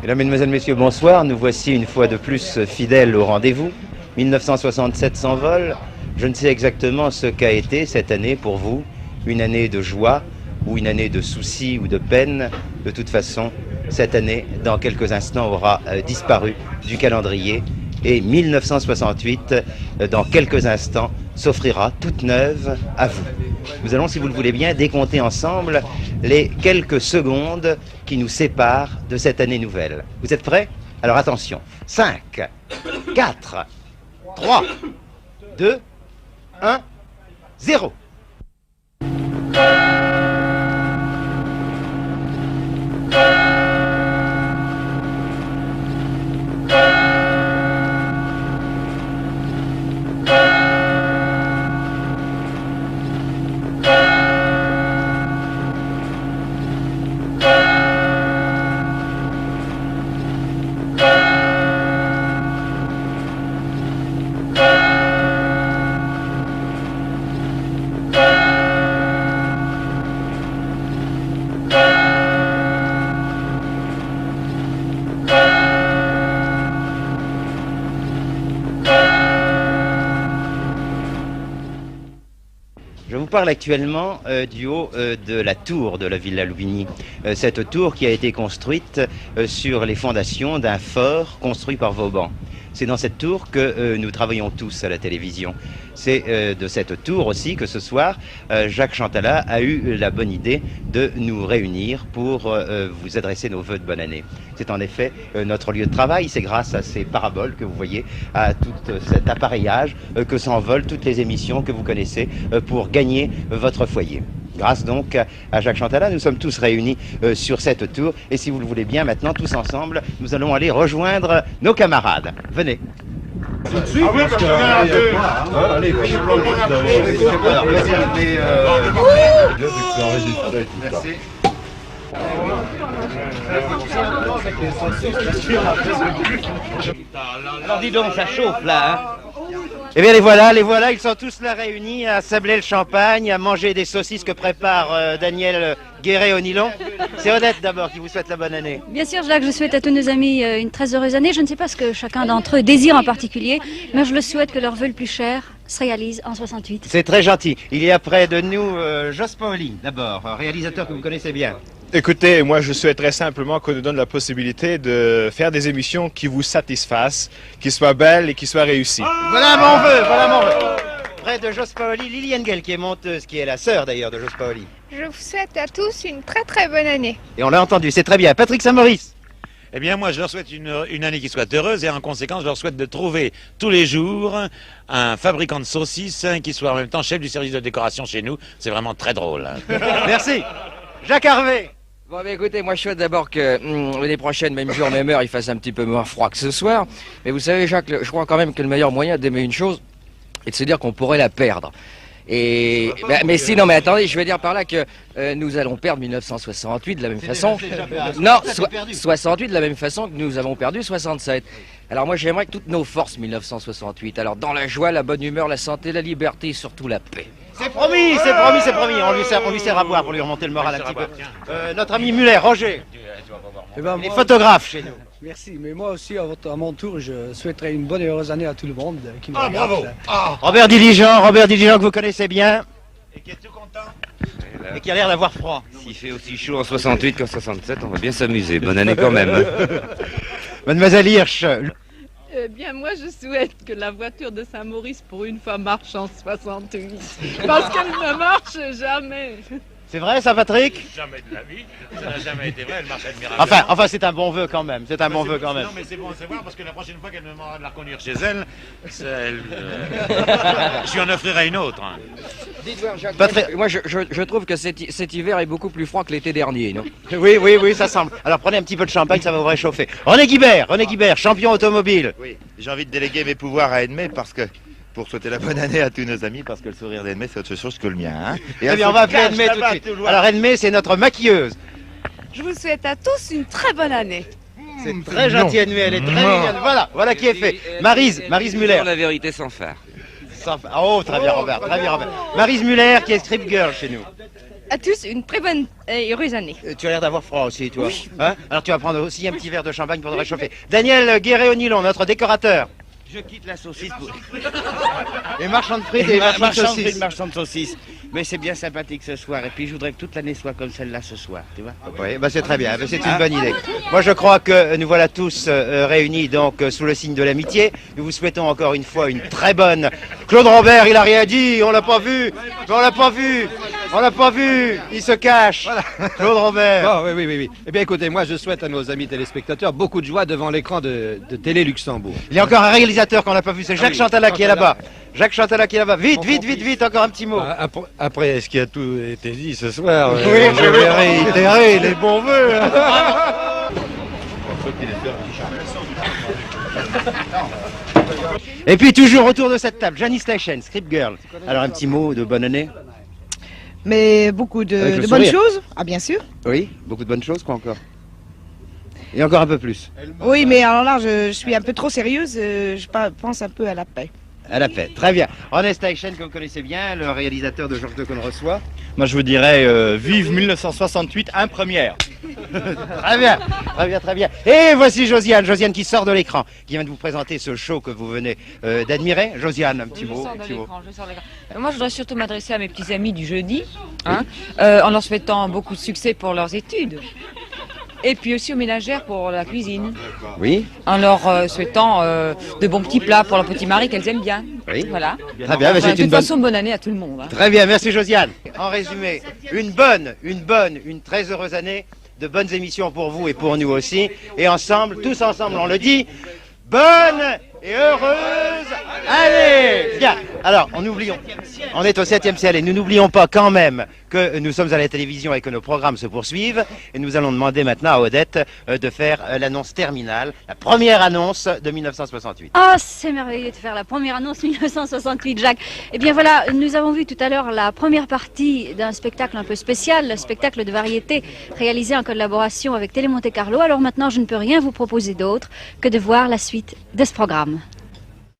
Mesdames, Mesdemoiselles, Messieurs, bonsoir. Nous voici une fois de plus fidèles au rendez-vous. 1967 s'envole. Je ne sais exactement ce qu'a été cette année pour vous. Une année de joie ou une année de soucis ou de peine. De toute façon, cette année, dans quelques instants, aura disparu du calendrier. Et 1968, dans quelques instants, s'offrira toute neuve à vous. Nous allons, si vous le voulez bien, décompter ensemble les quelques secondes qui nous séparent de cette année nouvelle. Vous êtes prêts? Alors attention. 5, 4, 3, 2, 1, 0. Je vous parle actuellement du haut de la tour de la Villa Louvigny. Cette tour qui a été construite sur les fondations d'un fort construit par Vauban. C'est dans cette tour que nous travaillons tous à la télévision. C'est de cette tour aussi que ce soir, Jacques Chantala a eu la bonne idée de nous réunir pour vous adresser nos vœux de bonne année. C'est en effet notre lieu de travail. C'est grâce à ces paraboles que vous voyez, à tout cet appareillage que s'envolent toutes les émissions que vous connaissez pour gagner votre foyer. Grâce donc à Jacques Chantala, nous sommes tous réunis sur cette tour. Et si vous le voulez bien, maintenant, tous ensemble, nous allons aller rejoindre nos camarades. Venez. Alors dis donc, ça chauffe là, hein? Eh bien les voilà, ils sont tous là réunis à sabler le champagne, à manger des saucisses que prépare Daniel Guéret au nylon. C'est Odette d'abord qui vous souhaite la bonne année. Bien sûr, Jacques, je souhaite à tous nos amis une très heureuse année. Je ne sais pas ce que chacun d'entre eux désire en particulier, mais je le souhaite que leur vœu le plus cher se réalise en 68. C'est très gentil. Il y a près de nous Jos Paoli d'abord, un réalisateur que vous connaissez bien. Écoutez, moi je souhaiterais simplement qu'on nous donne la possibilité de faire des émissions qui vous satisfassent, qui soient belles et qui soient réussies. Voilà mon vœu, voilà mon vœu. Près de Jos Paoli, Lily Engel qui est monteuse, qui est la sœur d'ailleurs de Jos Paoli. Je vous souhaite à tous une très très bonne année. Et on l'a entendu, c'est très bien. Patrick Saint-Maurice. Eh bien, moi, je leur souhaite une année qui soit heureuse et en conséquence, je leur souhaite de trouver tous les jours un fabricant de saucisses qui soit en même temps chef du service de décoration chez nous. C'est vraiment très drôle. Merci. Jacques Harvey. Bon, bah, écoutez, moi je souhaite d'abord que l'année prochaine, même jour, même heure, il fasse un petit peu moins froid que ce soir. Mais vous savez, Jacques, je crois quand même que le meilleur moyen d'aimer une chose est de se dire qu'on pourrait la perdre. Et mais si, non, mais attendez, je vais dire par là que nous allons perdre 1968 de la même façon. Non, 68 de la même façon que nous avons perdu 67. Alors moi j'aimerais que toutes nos forces 1968. Alors dans la joie, la bonne humeur, la santé, la liberté et surtout la paix. C'est promis, c'est promis, c'est promis. On lui sert à boire pour lui remonter le moral un petit peu. Notre ami Muller, Roger. Eh ben, Il est photographe chez nous. Merci, mais moi aussi, à mon tour, je souhaiterais une bonne et heureuse année à tout le monde qui me regarde. Bravo. Robert Diligent que vous connaissez bien. Et qui est tout content. Et qui a l'air d'avoir froid. S'il fait aussi chaud en 68 qu'en 67, on va bien s'amuser. Bonne année quand même. Mademoiselle Hirsch. Eh bien, moi, je souhaite que la voiture de Saint-Maurice, pour une fois, marche en 68. Parce qu'elle ne marche jamais. C'est vrai ça, Patrick? Jamais de la vie. Ça n'a jamais été vrai, elle marche admirablement. Enfin, c'est un bon vœu quand même. C'est un bon vœu quand même. Non, mais c'est bon à savoir parce que la prochaine fois qu'elle me demandera de la reconduire chez elle, je lui en offrirai une autre. Hein. Dites-moi, Jacques, moi je trouve que cet hiver est beaucoup plus froid que l'été dernier, non? Oui, ça semble. Alors prenez un petit peu de champagne, ça va vous réchauffer. René Guibert, champion automobile. Oui, j'ai envie de déléguer mes pouvoirs à Edmé parce que pour souhaiter la bonne année à tous nos amis, parce que le sourire d'Edmé, c'est autre chose que le mien. Hein. Eh bien, on va appeler Edmé tout de suite. Alors, Edmé, c'est notre maquilleuse. Je vous souhaite à tous une très bonne année. C'est très gentil, Edmé, elle est très mignonne. Voilà qui est fait. Maryse Muller. La vérité sans faire. Oh, très bien, Robert. Maryse Muller, qui est script girl chez nous. à tous une très bonne et heureuse année. Tu as l'air d'avoir froid aussi, toi. Hein? Alors tu vas prendre aussi un petit verre de champagne pour te réchauffer. Daniel Guéret-Onilon, notre décorateur. Je quitte la saucisse pour... Et marchand de frites et marchand de saucisses. Mais c'est bien sympathique ce soir. Et puis je voudrais que toute l'année soit comme celle-là ce soir, tu vois. Oui, bah c'est très bien, c'est une bonne idée. Moi je crois que nous voilà tous réunis donc sous le signe de l'amitié. Nous vous souhaitons encore une fois une très bonne... Claude Robert, il a rien dit, on l'a pas vu, il se cache. Voilà. Claude Robert. Oh, oui. Eh bien écoutez, moi je souhaite à nos amis téléspectateurs beaucoup de joie devant l'écran de Télé Luxembourg. Il y a encore un réalisateur qu'on n'a pas vu, c'est Jacques Chantala qui est là-bas. Jacques Chantala qui est là-bas. Vite, encore un petit mot. Après ce qui a tout été dit ce soir, oui, je vais réitérer les bons voeux. Et puis toujours autour de cette table, Janice Teichen, Script Girl. Alors un petit mot de bonne année. Mais beaucoup de bonnes choses. Ah bien sûr. Oui, beaucoup de bonnes choses, quoi encore. Et encore un peu plus. Oui, mais alors là, je suis un peu trop sérieuse. Je pense un peu à la paix. À la paix, très bien. René Steichen, que vous connaissez bien, le réalisateur de Georges II qu'on reçoit. Moi je vous dirais vive 1968, un première. Très bien. Et voici Josiane qui sort de l'écran, qui vient de vous présenter ce show que vous venez d'admirer. Josiane, un petit mot. Moi je voudrais surtout m'adresser à mes petits amis du jeudi, en leur souhaitant beaucoup de succès pour leurs études. Et puis aussi aux ménagères pour la cuisine. Oui. En leur souhaitant de bons petits plats pour leur petit mari qu'elles aiment bien. Oui. Voilà. Très bien, de toute façon, bonne année à tout le monde. Très bien, merci Josiane. En résumé, une très heureuse année, de bonnes émissions pour vous et pour nous aussi. Et ensemble, tous ensemble, on le dit, bonne et heureuse année. Bien. Alors, on est au 7e ciel et nous n'oublions pas quand même que nous sommes à la télévision et que nos programmes se poursuivent. Et nous allons demander maintenant à Odette de faire l'annonce terminale, la première annonce de 1968. Ah, c'est merveilleux de faire la première annonce 1968, Jacques. Eh bien voilà, nous avons vu tout à l'heure la première partie d'un spectacle un peu spécial, le spectacle de variété réalisé en collaboration avec Télé Monte Carlo. Alors maintenant, je ne peux rien vous proposer d'autre que de voir la suite de ce programme.